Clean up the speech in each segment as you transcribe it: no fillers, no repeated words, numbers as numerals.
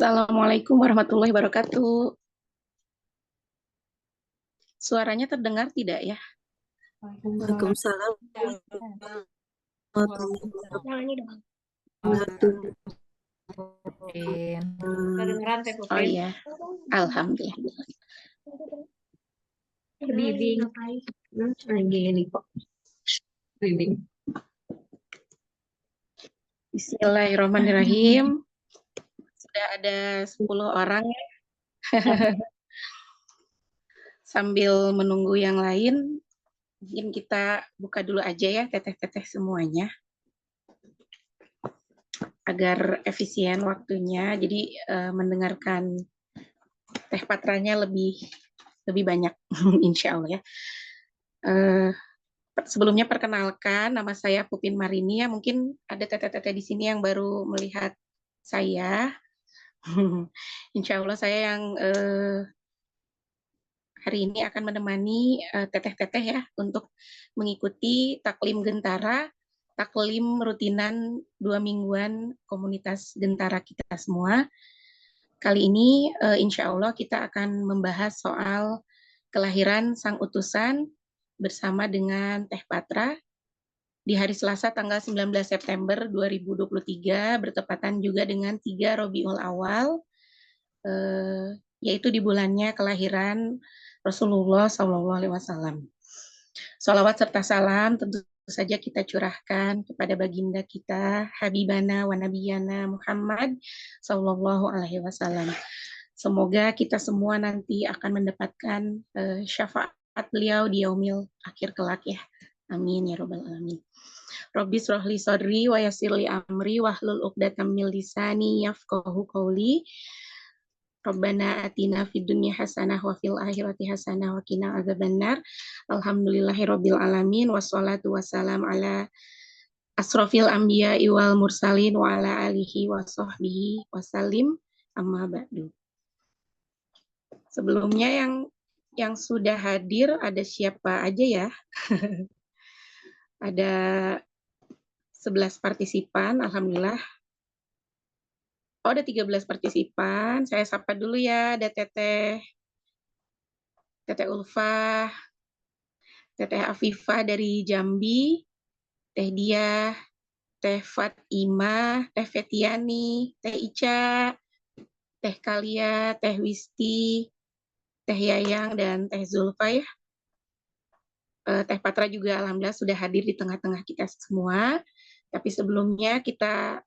Assalamualaikum warahmatullahi wabarakatuh. Suaranya terdengar tidak ya? Waalaikumsalam Yang ini dong. Kedengeran Teh Oh Pupin? iya, alhamdulillah. Reading. Lagi ini kok. Reading. Bismillahirrahmanirrahim. Sudah ada 10 orang ya. Sambil menunggu yang lain, mungkin kita buka dulu aja ya teteh-teteh semuanya. Agar efisien waktunya, jadi mendengarkan Teh Patranya lebih banyak, insya Allah ya. Sebelumnya perkenalkan, nama saya Pupin Marini ya. Mungkin ada teteh-teteh di sini yang baru melihat saya. Insya Allah saya yang hari ini akan menemani teteh-teteh ya untuk mengikuti taklim Gentara, taklim rutinan 2 mingguan komunitas Gentara kita semua. Kali ini insya Allah kita akan membahas soal kelahiran Sang Utusan bersama dengan Teh Patra di hari Selasa tanggal 19 September 2023 bertepatan juga dengan 3 Rabiul Awal, yaitu di bulannya kelahiran Rasulullah SAW. Sholawat serta salam tentu saja kita curahkan kepada baginda kita Habibana wa Nabiyana Muhammad Sallallahu Alaihi Wasallam. Semoga kita semua nanti akan mendapatkan syafaat beliau di yaumil akhir kelak ya. Amin ya robbal alamin. Rabbi shrahli sadri wa yassirli amri wahlul 'uqdatam min lisani yafqahu qawli. Rabbana atina fid dunya hasanah wa fil akhirati hasanah wa qina adzabannar. Alhamdulillahirabbil alamin wassalatu wassalam ala asrofil anbiya'i wal mursalin wa ala alihi wa sahbihi wasallim amma ba'du. Sebelumnya yang sudah hadir ada siapa aja ya? Ada 11 partisipan, alhamdulillah. Oh, ada 13 partisipan. Saya sapa dulu ya, ada Teteh Ulfah, Teteh Afifah dari Jambi, Teh Diah, Teh Fatimah, Teh Fetiani, Teh Ica, Teh Kalia, Teh Wisti, Teh Yayang, dan Teh Zulfa ya. Teh Patra juga alhamdulillah sudah hadir di tengah-tengah kita semua. Tapi sebelumnya kita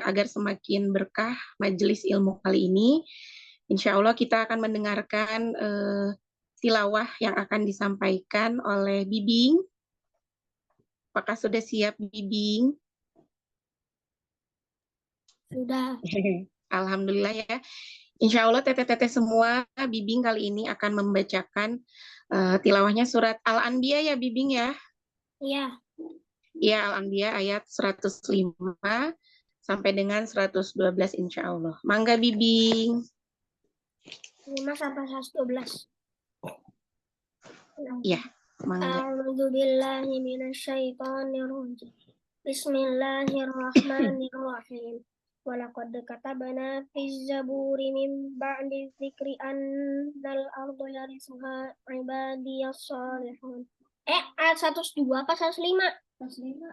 agar semakin berkah majelis ilmu kali ini, insya Allah kita akan mendengarkan tilawah yang akan disampaikan oleh Bibing. Apakah sudah siap Bibing? Sudah. Alhamdulillah ya. Insya Allah teteh-teteh semua, Bibing kali ini akan membacakan tilawahnya surat Al-Anbiya ya Bibing ya? Iya. Ya, Al-Anbiya ayat 105 sampai dengan 112 insya Allah. Mangga Bibing. 5 sampai 112. Ya, mangga. A'udzu billahi minasyaitonir rajim. Bismillahirrahmanirrahim. Walaqad katabna fiz zaburi min ba'di dzikri annal arda yarisuha ibadiyas shalihun. Ayat 102 apa 105? 105.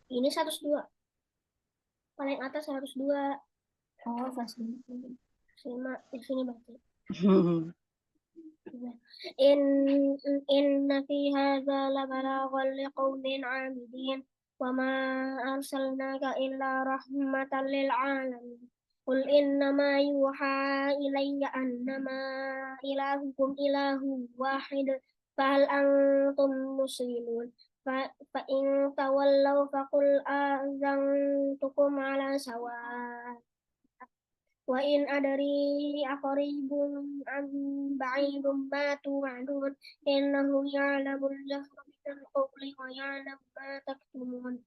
Ini 102. Paling atas 102. Oh, 105. 105 di sini berarti. Inna fi hadza la balaghan liqaumin 'abidin wa ma arsalnaka illa rahmatan lil 'alamin. Qul innama yuha ilayya annama ilahukum ilahu wahid fahal antum muslimun. Fa in tawallaw faqul a'zantukum ala sawa. Wa in adri aqribun am ba'idun ma tu'adun innahu ya'lamul jahra minal qawli wa ya'lamu ma taktumun.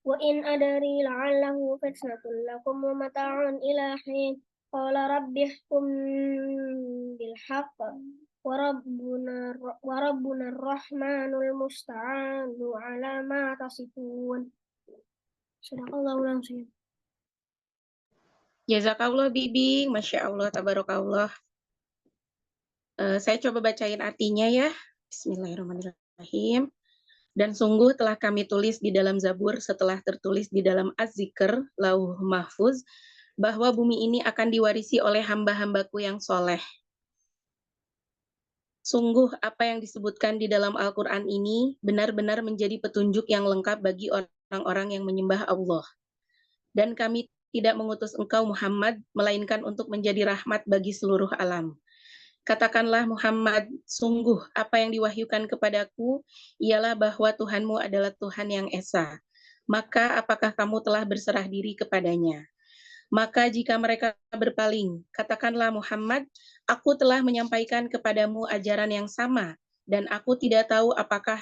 Wa in adri la'allahu fitnatun lakum wa mata'un ila hin. Qala rabbi ihkum bil haqq wa rabbuna ar-rahmanul musta'anu ala ma tasifun. Sadaqallahul azim. Jazakallah Bibi, Masya Allah, Tabarakallah. Saya coba bacain artinya ya. Bismillahirrahmanirrahim. Dan sungguh telah kami tulis di dalam Zabur setelah tertulis di dalam Az-Zikr, Lauh Mahfuz, bahwa bumi ini akan diwarisi oleh hamba-hambaku yang soleh. Sungguh apa yang disebutkan di dalam Al-Quran ini benar-benar menjadi petunjuk yang lengkap bagi orang-orang yang menyembah Allah. Dan kami tidak mengutus engkau Muhammad, melainkan untuk menjadi rahmat bagi seluruh alam. Katakanlah Muhammad, sungguh apa yang diwahyukan kepadaku ialah bahwa Tuhanmu adalah Tuhan yang esa. Maka apakah kamu telah berserah diri kepadanya? Maka jika mereka berpaling, katakanlah Muhammad, aku telah menyampaikan kepadamu ajaran yang sama, dan aku tidak tahu apakah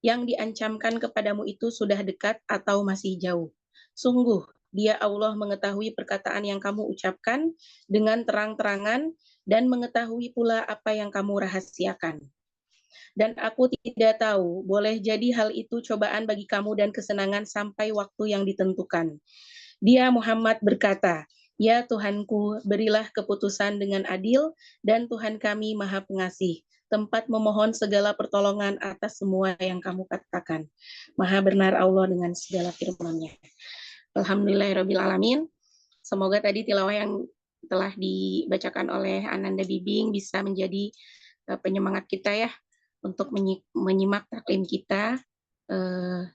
yang diancamkan kepadamu itu sudah dekat atau masih jauh. Sungguh, Dia Allah mengetahui perkataan yang kamu ucapkan dengan terang-terangan dan mengetahui pula apa yang kamu rahasiakan. Dan aku tidak tahu, boleh jadi hal itu cobaan bagi kamu dan kesenangan sampai waktu yang ditentukan. Dia Muhammad berkata, ya Tuhanku, berilah keputusan dengan adil, dan Tuhan kami maha pengasih, tempat memohon segala pertolongan atas semua yang kamu katakan. Maha benar Allah dengan segala firman-Nya. Alhamdulillahirrahmanirrahim. Semoga tadi tilawah yang telah dibacakan oleh Ananda Bibing bisa menjadi penyemangat kita ya untuk menyimak taklim kita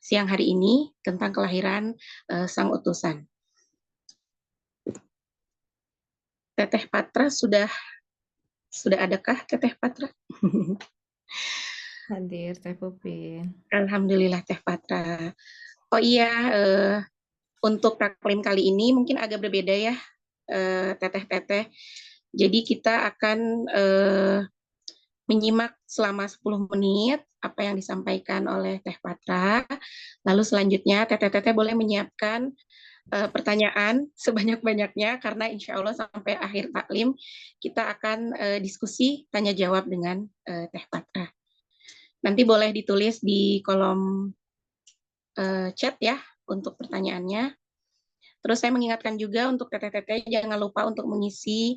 siang hari ini tentang kelahiran sang utusan. Teteh Patra sudah adakah Teteh Patra? Hadir Teh Pupin. Alhamdulillah Teh Patra. Oh iya, untuk taklim kali ini mungkin agak berbeda ya, Teteh-teteh. Jadi kita akan menyimak selama 10 menit apa yang disampaikan oleh Teh Patra. Lalu selanjutnya Teteh-teteh boleh menyiapkan pertanyaan sebanyak-banyaknya karena insya Allah sampai akhir taklim kita akan diskusi tanya jawab dengan Teh Patra. Nanti boleh ditulis di kolom chat ya untuk pertanyaannya. Terus saya mengingatkan juga untuk teteh-teteh jangan lupa untuk mengisi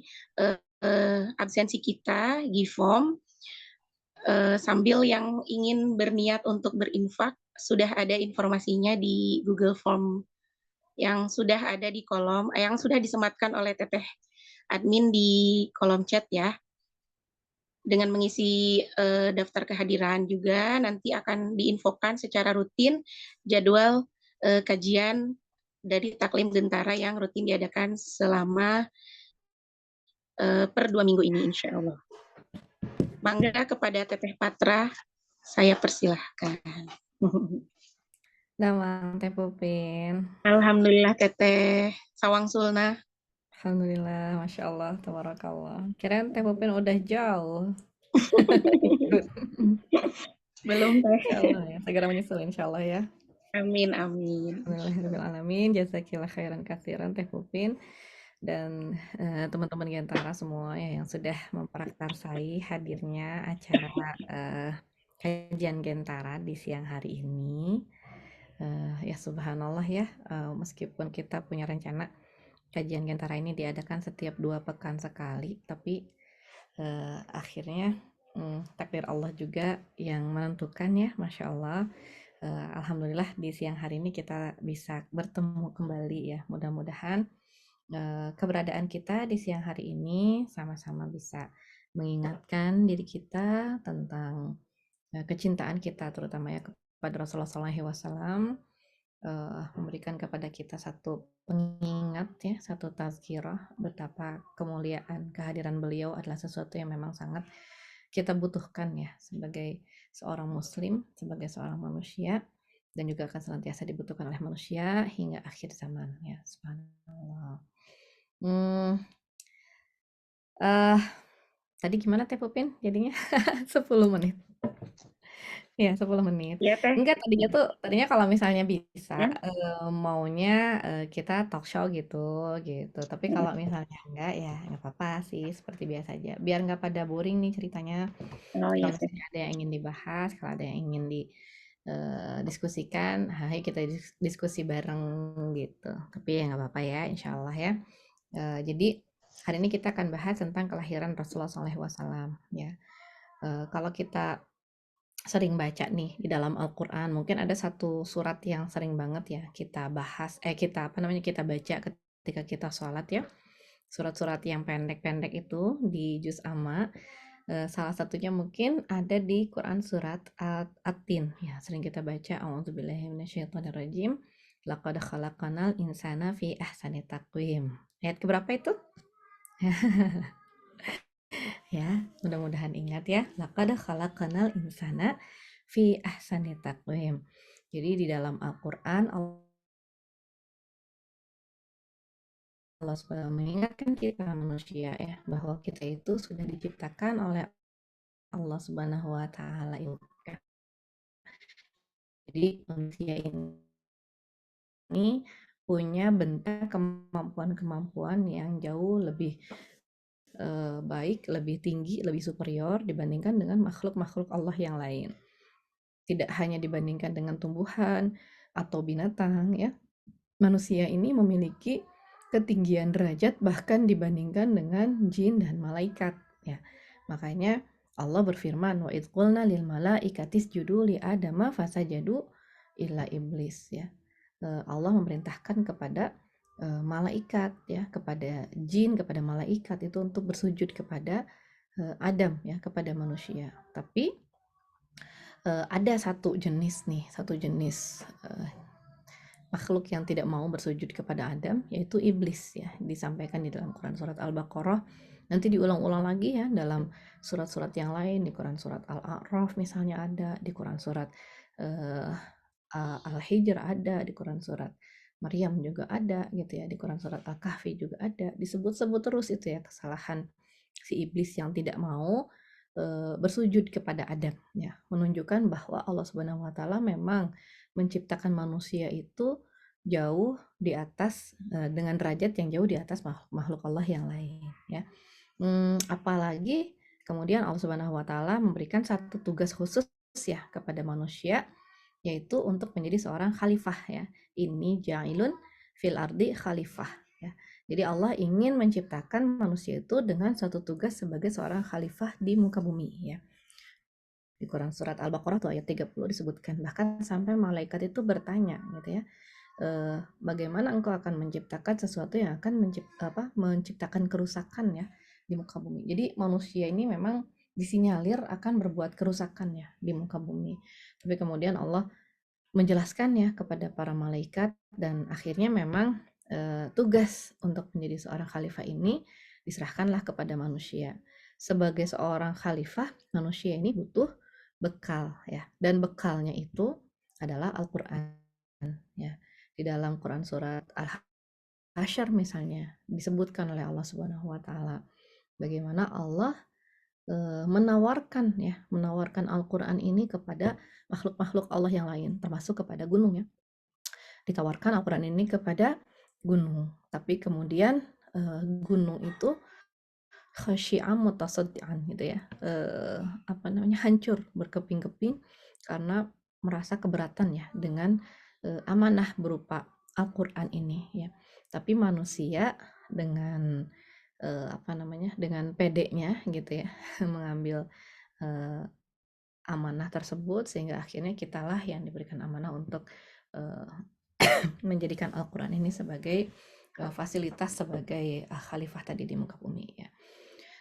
absensi kita, G-form, sambil yang ingin berniat untuk berinfak sudah ada informasinya di Google Form yang sudah ada di kolom, yang sudah disematkan oleh teteh admin di kolom chat ya. Dengan mengisi daftar kehadiran juga nanti akan diinfokan secara rutin jadwal kajian dari taklim Gentara yang rutin diadakan selama per 2 minggu ini insya Allah. Mangga kepada Teteh Patra, saya persilahkan. Damang Teh Pupin. Alhamdulillah Teteh, Sawang Sulna. Alhamdulillah, Masya Allah, Tabarakallah. Kirain Teh Pupin udah jauh. Belum Teh. Insya Allah ya, segera menyusul insya Allah ya. Amin, amin. Alhamdulillahirrahmanirrahim. Jazakillah khairan katsiran Teh Pupin. Dan teman-teman Gentara semua ya yang sudah memprakarsai hadirnya acara kajian Gentara di siang hari ini. Ya subhanallah ya, meskipun kita punya rencana kajian Gentara ini diadakan setiap 2 pekan sekali, tapi akhirnya takdir Allah juga yang menentukan ya, Masya Allah. Alhamdulillah di siang hari ini kita bisa bertemu kembali ya. Mudah-mudahan keberadaan kita di siang hari ini sama-sama bisa mengingatkan diri kita tentang kecintaan kita terutama ya kepada Rasulullah SAW, memberikan kepada kita satu pengingat ya, satu tazkirah betapa kemuliaan kehadiran beliau adalah sesuatu yang memang sangat kita butuhkan ya sebagai seorang muslim, sebagai seorang manusia, dan juga akan senantiasa dibutuhkan oleh manusia hingga akhir zaman ya. Subhanallah. Tadi gimana Teh Pupin jadinya? 10 menit. Ya 10 menit. Ya Teh. Enggak, tadinya kalau misalnya bisa maunya kita talk show gitu. Tapi kalau misalnya enggak ya enggak apa-apa sih, seperti biasa aja. Biar enggak pada boring nih ceritanya. Oh Kalau ya Teh. misalnya ada yang ingin dibahas, kalau ada yang ingin diskusikan, ayo kita diskusi bareng gitu. Tapi ya enggak apa-apa ya, insya Allah ya. Jadi hari ini kita akan bahas tentang kelahiran Rasulullah SAW ya. Kalau kita sering baca nih di dalam Al-Quran, mungkin ada satu surat yang sering banget ya kita bahas, kita baca ketika kita sholat ya. Surat-surat yang pendek-pendek itu di juz amma, salah satunya mungkin ada di Quran surat At-Tin ya, sering kita baca a'udzubillahi minasyaitonirrajim laqad khalaqanal insana fi ahsani taqwim. Ayat keberapa itu? Ya, mudah-mudahan ingat ya. Laqad khalaqanal insana fi ahsani taqwim. Jadi di dalam Al-Qur'an Allah SWT mengingatkan kita manusia ya, bahwa kita itu sudah diciptakan oleh Allah Subhanahu wa taala itu. Jadi manusia ini punya bentuk kemampuan-kemampuan yang jauh lebih baik, lebih tinggi, lebih superior dibandingkan dengan makhluk-makhluk Allah yang lain. Tidak hanya dibandingkan dengan tumbuhan atau binatang ya. Manusia ini memiliki ketinggian derajat bahkan dibandingkan dengan jin dan malaikat ya. Makanya Allah berfirman wa idz qulna lil malaikati isjudu li adama fasajadu illa iblis ya. Allah memerintahkan kepada malaikat ya, kepada jin, kepada malaikat itu untuk bersujud kepada Adam ya, kepada manusia. Tapi ada satu jenis makhluk yang tidak mau bersujud kepada Adam, yaitu iblis ya, disampaikan di dalam Quran surat Al-Baqarah, nanti diulang-ulang lagi ya dalam surat-surat yang lain, di Quran surat Al-A'raf misalnya ada, di Quran surat Al-Hijr ada, di Quran surat Maryam juga ada gitu ya, di Quran surat Al-Kahfi juga ada, disebut-sebut terus itu ya kesalahan si iblis yang tidak mau bersujud kepada Adam ya, menunjukkan bahwa Allah Subhanahu wa taala memang menciptakan manusia itu jauh di atas dengan derajat yang jauh di atas makhluk Allah yang lain ya. Apalagi kemudian Allah Subhanahu wa taala memberikan satu tugas khusus ya kepada manusia, yaitu untuk menjadi seorang khalifah ya. Ini ja'ilun fil ardi khalifah ya. Jadi Allah ingin menciptakan manusia itu dengan satu tugas sebagai seorang khalifah di muka bumi ya. Di Quran surat Al-Baqarah tuh ayat 30 disebutkan, bahkan sampai malaikat itu bertanya gitu ya, bagaimana engkau akan menciptakan sesuatu yang akan menciptakan kerusakan ya di muka bumi. Jadi manusia ini memang disinyalir akan berbuat kerusakan ya di muka bumi. Tapi kemudian Allah menjelaskan ya kepada para malaikat, dan akhirnya memang tugas untuk menjadi seorang khalifah ini diserahkanlah kepada manusia. Sebagai seorang khalifah, manusia ini butuh bekal ya, dan bekalnya itu adalah Al-Qur'an ya. Di dalam Quran surat Al-Hasyr misalnya disebutkan oleh Allah Subhanahu wa taala bagaimana Allah menawarkan Al-Qur'an ini kepada makhluk-makhluk Allah yang lain, termasuk kepada gunung ya. Ditawarkan Al-Qur'an ini kepada gunung, tapi kemudian gunung itu khasyi'an mutasaddian gitu ya, hancur berkeping-keping karena merasa keberatan ya dengan amanah berupa Al-Qur'an ini ya. Tapi manusia dengan dengan pedenya gitu ya mengambil amanah tersebut, sehingga akhirnya kitalah yang diberikan amanah untuk menjadikan Al-Qur'an ini sebagai fasilitas sebagai khalifah tadi di muka bumi ya.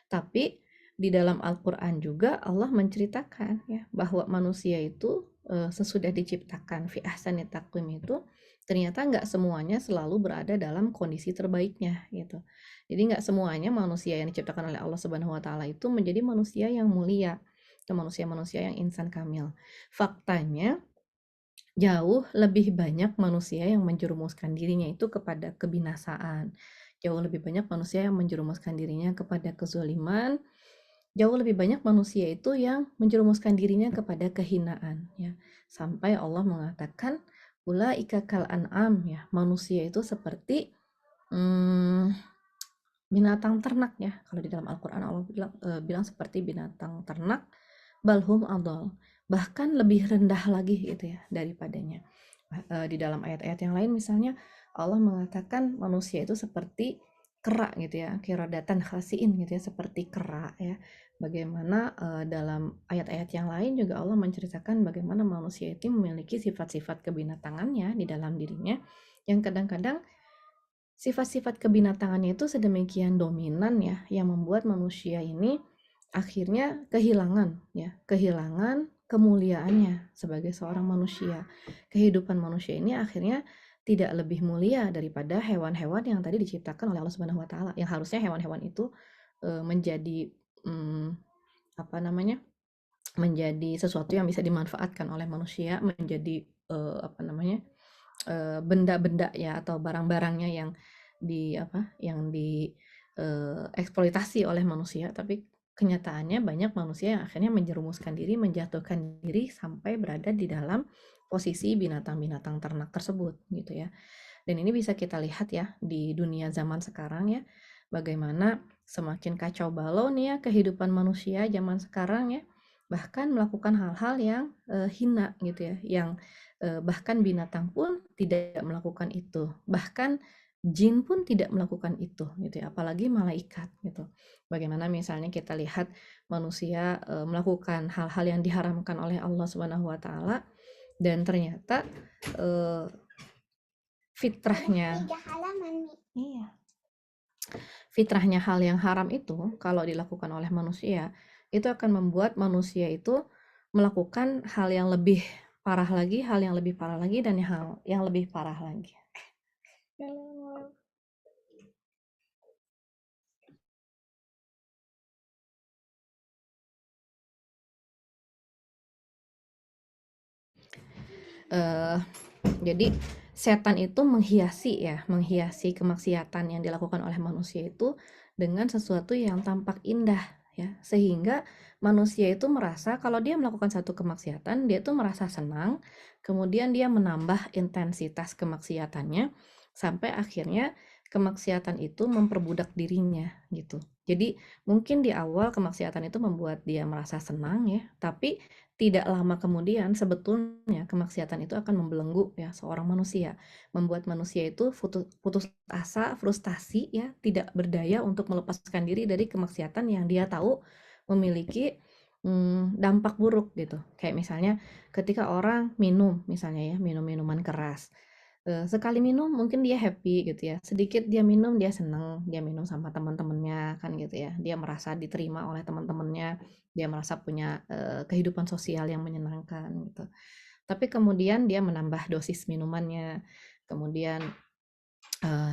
Tapi di dalam Al-Qur'an juga Allah menceritakan ya bahwa manusia itu sesudah diciptakan fi ahsani taqwim itu ternyata nggak semuanya selalu berada dalam kondisi terbaiknya gitu. Jadi nggak semuanya manusia yang diciptakan oleh Allah Subhanahu wa taala itu menjadi manusia yang mulia atau manusia-manusia yang insan kamil. Faktanya jauh lebih banyak manusia yang menjerumuskan dirinya itu kepada kebinasaan. Jauh lebih banyak manusia yang menjerumuskan dirinya kepada kezaliman. Jauh lebih banyak manusia itu yang menjerumuskan dirinya kepada kehinaan ya. Sampai Allah mengatakan ulaika kal an'am ya, manusia itu seperti binatang ternak ya. Kalau di dalam Al-Qur'an Allah bilang seperti binatang ternak, balhum adol, bahkan lebih rendah lagi gitu ya daripadanya. Di dalam ayat-ayat yang lain misalnya Allah mengatakan manusia itu seperti kera gitu ya, qiradatan khasiin gitu ya, seperti kera ya. Bagaimana dalam ayat-ayat yang lain juga Allah menceritakan bagaimana manusia itu memiliki sifat-sifat kebinatangannya di dalam dirinya yang kadang-kadang sifat-sifat kebinatangannya itu sedemikian dominan ya, yang membuat manusia ini akhirnya kehilangan kemuliaannya sebagai seorang manusia. Kehidupan manusia ini akhirnya tidak lebih mulia daripada hewan-hewan yang tadi diciptakan oleh Allah Subhanahu wa taala. Yang harusnya hewan-hewan itu menjadi apa namanya? Menjadi sesuatu yang bisa dimanfaatkan oleh manusia, menjadi apa namanya? Benda-benda ya atau barang-barangnya yang eksploitasi oleh manusia, tapi kenyataannya banyak manusia yang akhirnya menjerumuskan diri, menjatuhkan diri sampai berada di dalam posisi binatang-binatang ternak tersebut gitu ya. Dan ini bisa kita lihat ya di dunia zaman sekarang ya, bagaimana semakin kacau balau nih ya kehidupan manusia zaman sekarang ya, bahkan melakukan hal-hal yang hina gitu ya, yang bahkan binatang pun tidak melakukan itu, bahkan jin pun tidak melakukan itu gitu ya, apalagi malaikat gitu. Bagaimana misalnya kita lihat manusia melakukan hal-hal yang diharamkan oleh Allah Subhanahu wa taala dan ternyata fitrahnya iya. Fitrahnya hal yang haram itu kalau dilakukan oleh manusia, itu akan membuat manusia itu melakukan hal yang lebih parah lagi, hal yang lebih parah lagi, dan hal yang lebih parah lagi. Jadi setan itu menghiasi kemaksiatan yang dilakukan oleh manusia itu dengan sesuatu yang tampak indah ya, sehingga manusia itu merasa kalau dia melakukan satu kemaksiatan, dia itu merasa senang, kemudian dia menambah intensitas kemaksiatannya sampai akhirnya kemaksiatan itu memperbudak dirinya gitu. Jadi mungkin di awal kemaksiatan itu membuat dia merasa senang ya, tapi tidak lama kemudian sebetulnya kemaksiatan itu akan membelenggu ya seorang manusia, membuat manusia itu putus asa, frustasi ya, tidak berdaya untuk melepaskan diri dari kemaksiatan yang dia tahu memiliki dampak buruk gitu. Kayak misalnya ketika orang minum misalnya ya, minum minuman keras. Sekali minum mungkin dia happy gitu ya, sedikit dia minum dia seneng, dia minum sama teman-temannya kan gitu ya, dia merasa diterima oleh teman-temannya, dia merasa punya kehidupan sosial yang menyenangkan gitu. Tapi kemudian dia menambah dosis minumannya, kemudian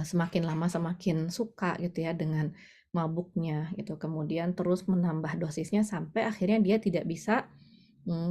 semakin lama semakin suka gitu ya dengan mabuknya gitu, kemudian terus menambah dosisnya sampai akhirnya dia tidak bisa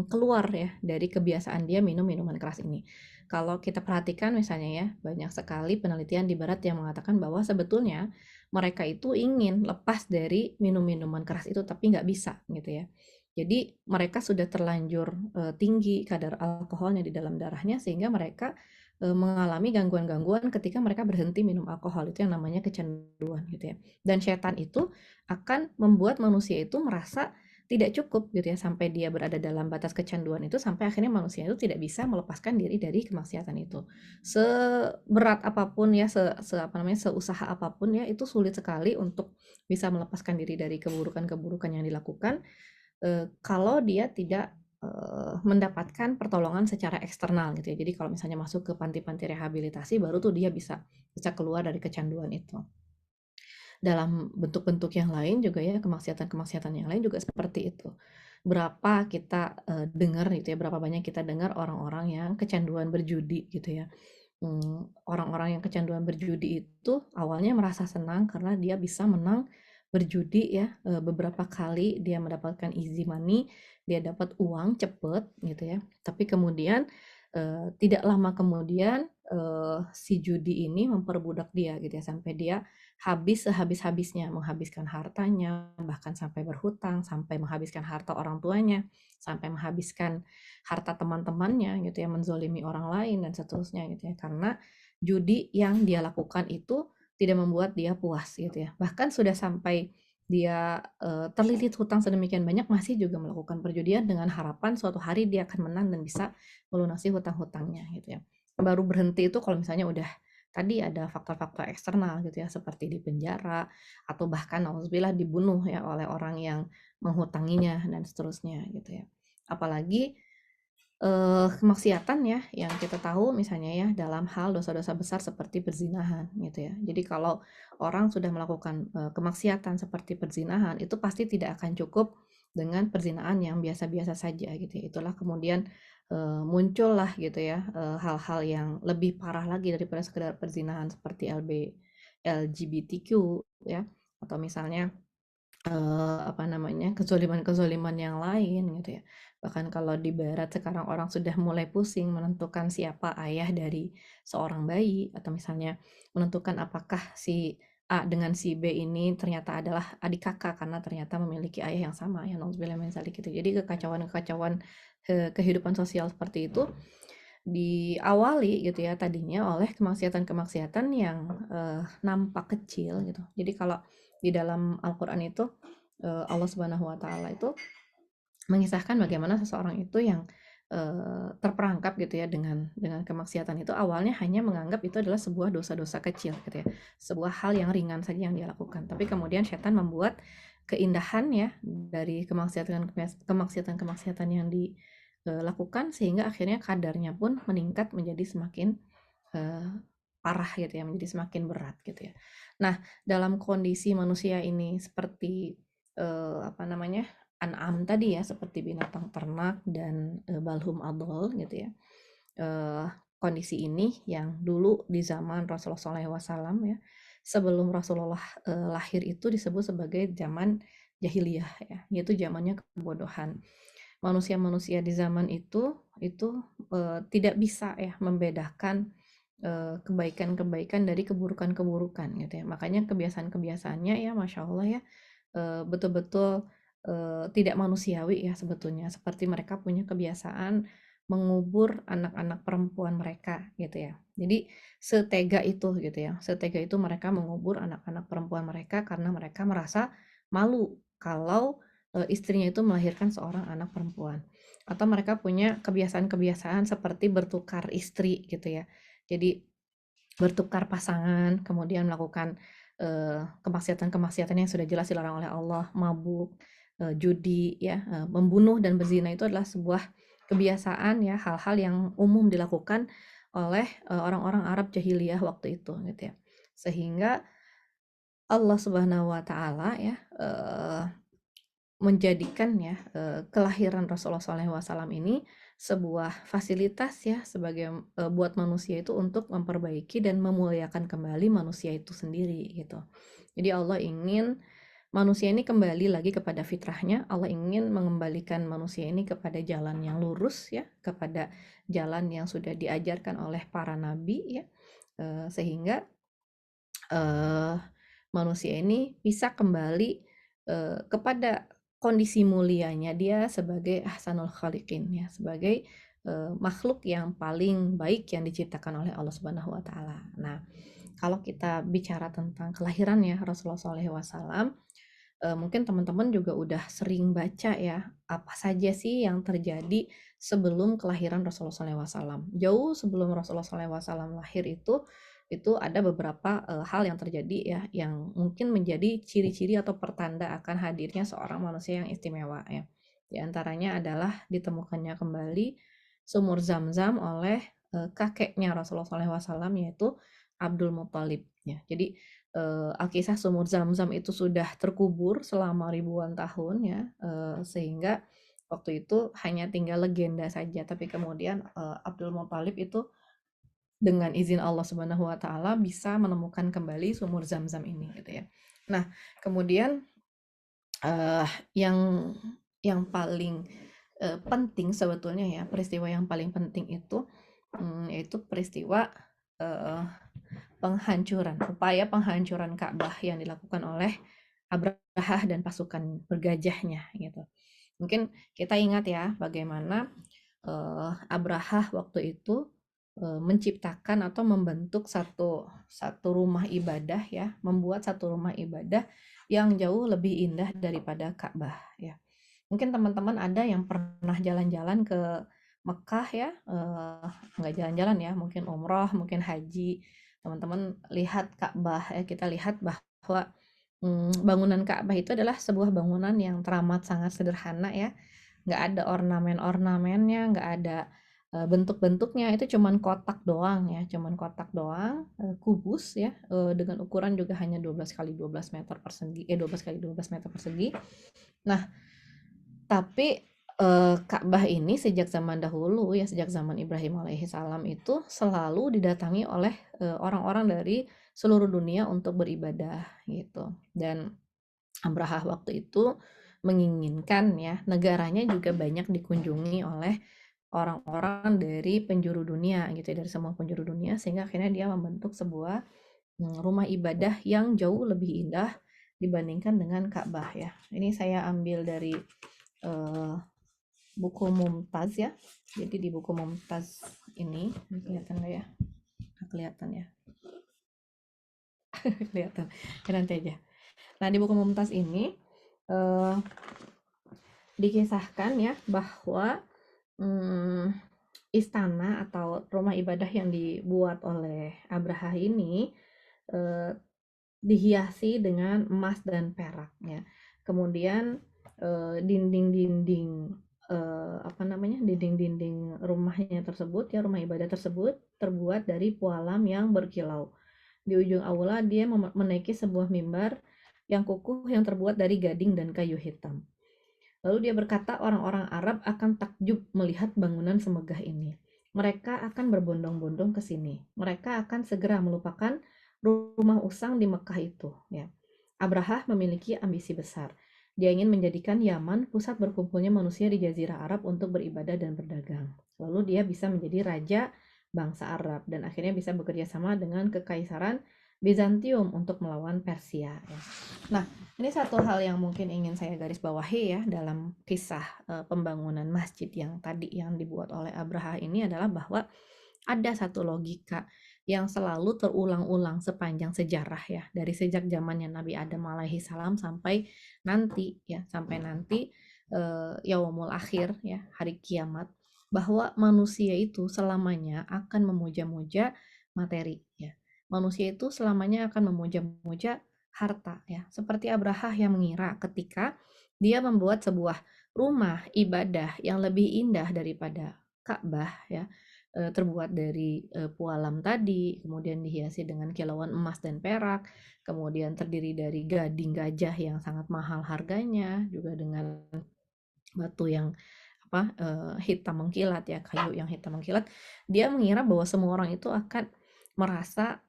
keluar ya dari kebiasaan dia minum minuman keras ini. Kalau kita perhatikan misalnya ya, banyak sekali penelitian di barat yang mengatakan bahwa sebetulnya mereka itu ingin lepas dari minum-minuman keras itu tapi nggak bisa gitu ya. Jadi mereka sudah terlanjur tinggi kadar alkoholnya di dalam darahnya sehingga mereka mengalami gangguan-gangguan ketika mereka berhenti minum alkohol, itu yang namanya kecanduan gitu ya. Dan setan itu akan membuat manusia itu merasa tidak cukup gitu ya sampai dia berada dalam batas kecanduan itu sampai akhirnya manusia itu tidak bisa melepaskan diri dari kemaksiatan itu. Seberat apapun ya, seusaha apapun ya itu sulit sekali untuk bisa melepaskan diri dari keburukan-keburukan yang dilakukan kalau dia tidak mendapatkan pertolongan secara eksternal gitu ya. Jadi kalau misalnya masuk ke panti-panti rehabilitasi baru tuh dia bisa keluar dari kecanduan itu. Dalam bentuk-bentuk yang lain juga ya, kemaksiatan-kemaksiatan yang lain juga seperti itu. Berapa kita dengar gitu ya, berapa banyak kita dengar orang-orang yang kecanduan berjudi gitu ya. Orang-orang yang kecanduan berjudi itu awalnya merasa senang karena dia bisa menang berjudi ya, beberapa kali dia mendapatkan easy money, dia dapat uang cepet gitu ya. Tapi kemudian tidak lama kemudian si judi ini memperbudak dia gitu ya, sampai dia habis sehabis-habisnya, menghabiskan hartanya, bahkan sampai berhutang, sampai menghabiskan harta orang tuanya, sampai menghabiskan harta teman-temannya gitu ya, menzolimi orang lain dan seterusnya gitu ya. Karena judi yang dia lakukan itu tidak membuat dia puas gitu ya. Bahkan sudah sampai dia terlilit hutang sedemikian banyak masih juga melakukan perjudian dengan harapan suatu hari dia akan menang dan bisa melunasi hutang-hutangnya gitu ya. Baru berhenti itu kalau misalnya udah tadi ada faktor-faktor eksternal gitu ya, seperti di penjara atau bahkan nauzubillah dibunuh ya oleh orang yang menghutanginya dan seterusnya gitu ya. Apalagi kemaksiatan ya, yang kita tahu misalnya ya dalam hal dosa-dosa besar seperti perzinahan gitu ya. Jadi kalau orang sudah melakukan, kemaksiatan seperti perzinahan, itu pasti tidak akan cukup dengan perzinahan yang biasa-biasa saja gitu ya. Itulah kemudian, muncullah gitu ya, hal-hal yang lebih parah lagi daripada sekedar perzinahan seperti LGBTQ ya, atau misalnya apa namanya, kezoliman-kezoliman yang lain gitu ya. Bahkan kalau di barat sekarang orang sudah mulai pusing menentukan siapa ayah dari seorang bayi, atau misalnya menentukan apakah si A dengan si B ini ternyata adalah adik kakak karena ternyata memiliki ayah yang sama, ya nauzubillah min dzalik gitu. Jadi kekacauan-kekacauan, kehidupan sosial seperti itu diawali gitu ya tadinya oleh kemaksiatan-kemaksiatan yang, nampak kecil gitu. Jadi kalau di dalam Al-Qur'an itu, Allah Subhanahu wa taala itu mengisahkan bagaimana seseorang itu yang, terperangkap gitu ya dengan kemaksiatan itu awalnya hanya menganggap itu adalah sebuah dosa-dosa kecil gitu ya, sebuah hal yang ringan saja yang dia lakukan. Tapi kemudian setan membuat keindahan ya dari kemaksiatan-kemaksiatan yang dilakukan sehingga akhirnya kadarnya pun meningkat menjadi semakin, eee, parah gitu ya, menjadi semakin berat gitu ya. Nah, dalam kondisi manusia ini seperti, apa namanya, an'am tadi ya, seperti binatang ternak dan, balhum adol gitu ya. Eee, Kondisi ini yang dulu di zaman Rasulullah SAW ya, sebelum Rasulullah, lahir itu disebut sebagai zaman jahiliyah ya, yaitu zamannya kebodohan. Manusia-manusia di zaman itu, tidak bisa ya membedakan, kebaikan-kebaikan dari keburukan-keburukan gitu ya. Makanya kebiasaan-kebiasaannya ya Masya Allah ya, betul-betul, tidak manusiawi ya sebetulnya. Seperti mereka punya kebiasaan mengubur anak-anak perempuan mereka gitu ya. Jadi setega itu gitu ya, setega itu mereka mengubur anak-anak perempuan mereka karena mereka merasa malu kalau, istrinya itu melahirkan seorang anak perempuan. Atau mereka punya kebiasaan-kebiasaan seperti bertukar istri gitu ya. Jadi bertukar pasangan, kemudian melakukan, kemaksiatan-kemaksiatan yang sudah jelas dilarang oleh Allah, mabuk, judi ya, membunuh dan berzina itu adalah sebuah kebiasaan ya, hal-hal yang umum dilakukan oleh, orang-orang Arab jahiliyah waktu itu gitu ya. Sehingga Allah Subhanahu wa taala ya, menjadikan ya, kelahiran Rasulullah SAW ini sebuah fasilitas ya sebagai, buat manusia itu untuk memperbaiki dan memuliakan kembali manusia itu sendiri gitu. Jadi Allah ingin manusia ini kembali lagi kepada fitrahnya, Allah ingin mengembalikan manusia ini kepada jalan yang lurus ya, kepada jalan yang sudah diajarkan oleh para nabi ya, sehingga, eee, manusia ini bisa kembali, kepada kondisi mulianya dia sebagai ahsanul khaliqin ya, sebagai, makhluk yang paling baik yang diciptakan oleh Allah Subhanahu wa taala. Nah, kalau kita bicara tentang kelahiran ya Rasulullah SAW, mungkin teman-teman juga udah sering baca ya, apa saja sih yang terjadi sebelum kelahiran Rasulullah SAW. Jauh sebelum Rasulullah SAW lahir itu ada beberapa, hal yang terjadi ya, yang mungkin menjadi ciri-ciri atau pertanda akan hadirnya seorang manusia yang istimewa ya. Di antaranya adalah ditemukannya kembali sumur Zam-Zam oleh, kakeknya Rasulullah SAW yaitu Abdul Muthalib ya. Jadi, Alkisah sumur Zam-Zam itu sudah terkubur selama ribuan tahun ya, sehingga waktu itu hanya tinggal legenda saja, tapi kemudian, Abdul Muthalib itu dengan izin Allah Subhanahu wa taala bisa menemukan kembali sumur Zam-Zam ini gitu ya. Nah, kemudian, eee, yang yang paling, penting sebetulnya ya, peristiwa yang paling penting itu, yaitu peristiwa, eee upaya penghancuran Ka'bah yang dilakukan oleh Abrahah dan pasukan bergajahnya gitu. Mungkin kita ingat ya bagaimana, Abrahah waktu itu, menciptakan atau membentuk satu rumah ibadah ya, membuat satu rumah ibadah yang jauh lebih indah daripada Ka'bah ya. Mungkin teman-teman ada yang pernah jalan-jalan ke Mekah ya, nggak jalan-jalan ya, mungkin umroh, mungkin haji, teman-teman lihat Ka'bah ya, kita lihat bahwa bangunan Ka'bah itu adalah sebuah bangunan yang teramat sangat sederhana ya, nggak ada ornamen-ornamennya, nggak ada bentuk-bentuknya, itu cuman kotak doang ya, kubus ya, dengan ukuran juga hanya 12 kali 12 meter persegi, 12 kali 12 meter persegi. Nah, tapi Ka'bah ini sejak zaman dahulu ya, sejak zaman Ibrahim alaihi salam itu selalu didatangi oleh orang-orang dari seluruh dunia untuk beribadah gitu. Dan Abraha waktu itu menginginkan ya negaranya juga banyak dikunjungi oleh orang-orang dari penjuru dunia gitu ya, dari semua penjuru dunia, sehingga akhirnya dia membentuk sebuah rumah ibadah yang jauh lebih indah dibandingkan dengan Ka'bah ya. Ini saya ambil dari buku Mumtaz ya. Jadi di buku Mumtaz ini kelihatan nggak ya? Nggak kelihatan ya. Kelihatan. Nanti aja. Nah, di buku Mumtaz ini dikisahkan ya bahwa istana atau rumah ibadah yang dibuat oleh Abraha ini dihiasi dengan emas dan perak ya. Kemudian dinding-dinding dinding-dinding rumahnya tersebut ya, rumah ibadah tersebut terbuat dari pualam yang berkilau. Di ujung aula dia menaiki sebuah mimbar yang kukuh yang terbuat dari gading dan kayu hitam. Lalu dia berkata, orang-orang Arab akan takjub melihat bangunan semegah ini. Mereka akan berbondong-bondong ke sini. Mereka akan segera melupakan rumah usang di Mekah itu. Ya. Abraha memiliki ambisi besar. Dia ingin menjadikan Yaman pusat berkumpulnya manusia di Jazirah Arab untuk beribadah dan berdagang. Lalu dia bisa menjadi raja bangsa Arab dan akhirnya bisa bekerja sama dengan kekaisaran Bizantium untuk melawan Persia. Ya. Nah, ini satu hal yang mungkin ingin saya garis bawahi ya dalam kisah pembangunan masjid yang tadi yang dibuat oleh Abraha ini adalah bahwa ada satu logika yang selalu terulang-ulang sepanjang sejarah ya, dari sejak zamannya Nabi Adam alaihi salam sampai nanti yaumul akhir ya, hari kiamat, bahwa manusia itu selamanya akan memuja-muja materi ya. Manusia itu selamanya akan memuja-muja harta ya. Seperti Abraha yang mengira ketika dia membuat sebuah rumah ibadah yang lebih indah daripada Ka'bah ya, terbuat dari pualam tadi, kemudian dihiasi dengan kilauan emas dan perak, kemudian terdiri dari gading gajah yang sangat mahal harganya, juga dengan batu yang hitam mengkilat ya, kayu yang hitam mengkilat. Dia mengira bahwa semua orang itu akan merasa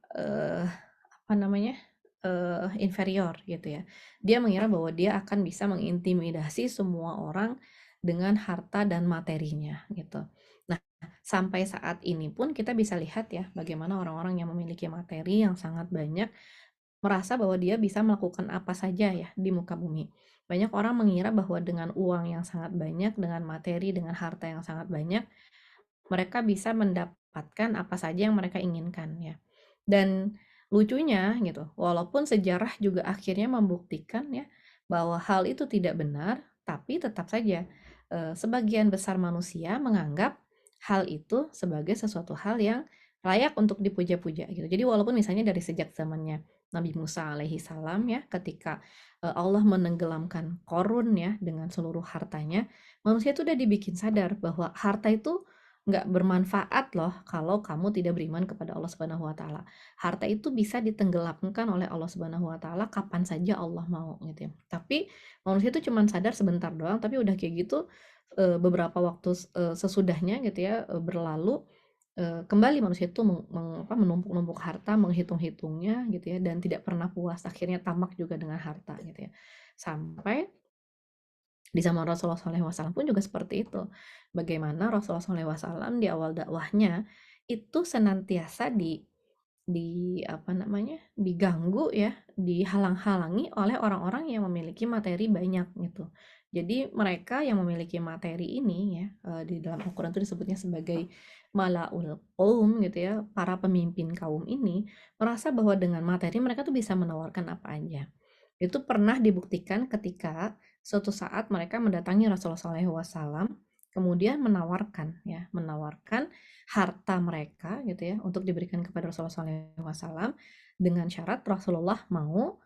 inferior gitu ya. Dia mengira bahwa dia akan bisa mengintimidasi semua orang dengan harta dan materinya gitu. Nah, sampai saat ini pun kita bisa lihat ya bagaimana orang-orang yang memiliki materi yang sangat banyak merasa bahwa dia bisa melakukan apa saja ya di muka bumi. Banyak orang mengira bahwa dengan uang yang sangat banyak, dengan materi, dengan harta yang sangat banyak, mereka bisa mendapatkan apa saja yang mereka inginkan ya. Dan lucunya gitu, walaupun sejarah juga akhirnya membuktikan ya bahwa hal itu tidak benar, tapi tetap saja sebagian besar manusia menganggap hal itu sebagai sesuatu hal yang layak untuk dipuja-puja gitu. Jadi walaupun misalnya dari sejak zamannya Nabi Musa alaihi salam ya, ketika Allah menenggelamkan Korun ya dengan seluruh hartanya, manusia itu udah dibikin sadar bahwa harta itu nggak bermanfaat loh kalau kamu tidak beriman kepada Allah Subhanahu wa taala. Harta itu bisa ditenggelamkan oleh Allah Subhanahu wa taala kapan saja Allah mau gitu ya. Tapi manusia itu cuma sadar sebentar doang, tapi udah kayak gitu beberapa waktu sesudahnya gitu ya berlalu, kembali manusia itu menumpuk-numpuk harta, menghitung-hitungnya gitu ya, dan tidak pernah puas, akhirnya tamak juga dengan harta gitu ya. Sampai di zaman Rasulullah SAW pun juga seperti itu. Bagaimana Rasulullah SAW di awal dakwahnya itu senantiasa diganggu ya, dihalang-halangi oleh orang-orang yang memiliki materi banyak gitu. Jadi mereka yang memiliki materi ini ya, di dalam Al-Quran itu disebutnya sebagai malaul qaum gitu ya, para pemimpin kaum ini merasa bahwa dengan materi mereka tuh bisa menawarkan apa aja. Itu pernah dibuktikan ketika suatu saat mereka mendatangi Rasulullah SAW kemudian menawarkan harta mereka gitu ya untuk diberikan kepada Rasulullah SAW dengan syarat Rasulullah mau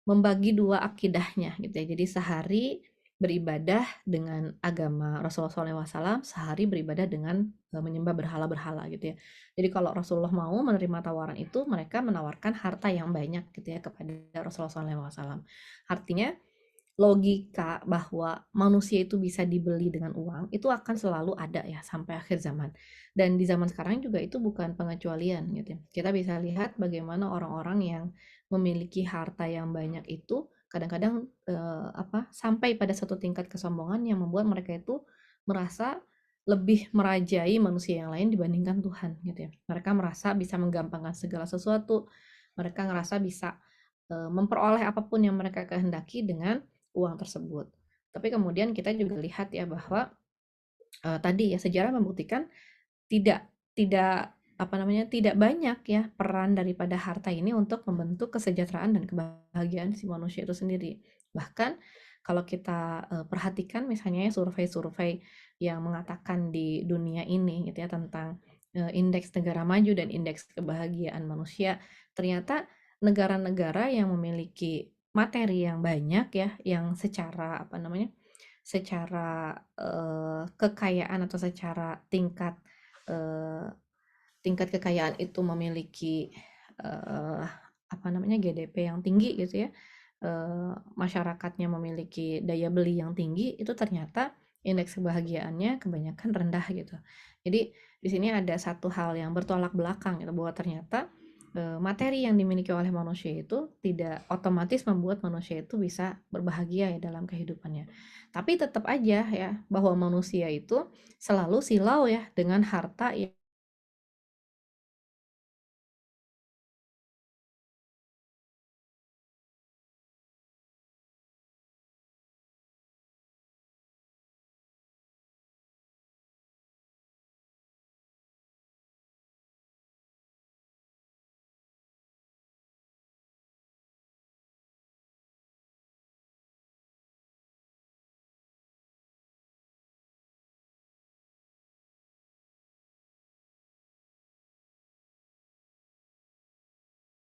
membagi dua akidahnya gitu ya. Jadi sehari beribadah dengan agama Rasulullah SAW, sehari beribadah dengan menyembah berhala-berhala gitu ya. Jadi kalau Rasulullah mau menerima tawaran itu, mereka menawarkan harta yang banyak gitu ya kepada Rasulullah SAW. Artinya logika bahwa manusia itu bisa dibeli dengan uang itu akan selalu ada ya sampai akhir zaman. Dan di zaman sekarang juga itu bukan pengecualian gitu ya. Kita bisa lihat bagaimana orang-orang yang memiliki harta yang banyak itu kadang-kadang sampai pada satu tingkat kesombongan yang membuat mereka itu merasa lebih merajai manusia yang lain dibandingkan Tuhan gitu ya. Mereka merasa bisa menggampangkan segala sesuatu. Mereka ngerasa bisa memperoleh apapun yang mereka kehendaki dengan uang tersebut. Tapi kemudian kita juga lihat ya bahwa tadi ya sejarah membuktikan tidak banyak ya peran daripada harta ini untuk membentuk kesejahteraan dan kebahagiaan si manusia itu sendiri. Bahkan kalau kita perhatikan misalnya survei-survei yang mengatakan di dunia ini gitu ya tentang indeks negara maju dan indeks kebahagiaan manusia, ternyata negara-negara yang memiliki materi yang banyak ya, yang secara kekayaan atau secara tingkat kekayaan itu memiliki GDP yang tinggi gitu ya, masyarakatnya memiliki daya beli yang tinggi, itu ternyata indeks kebahagiaannya kebanyakan rendah gitu. Jadi di sini ada satu hal yang bertolak belakang gitu, bahwa ternyata materi yang dimiliki oleh manusia itu tidak otomatis membuat manusia itu bisa berbahagia ya dalam kehidupannya. Tapi tetap aja ya bahwa manusia itu selalu silau ya dengan harta yang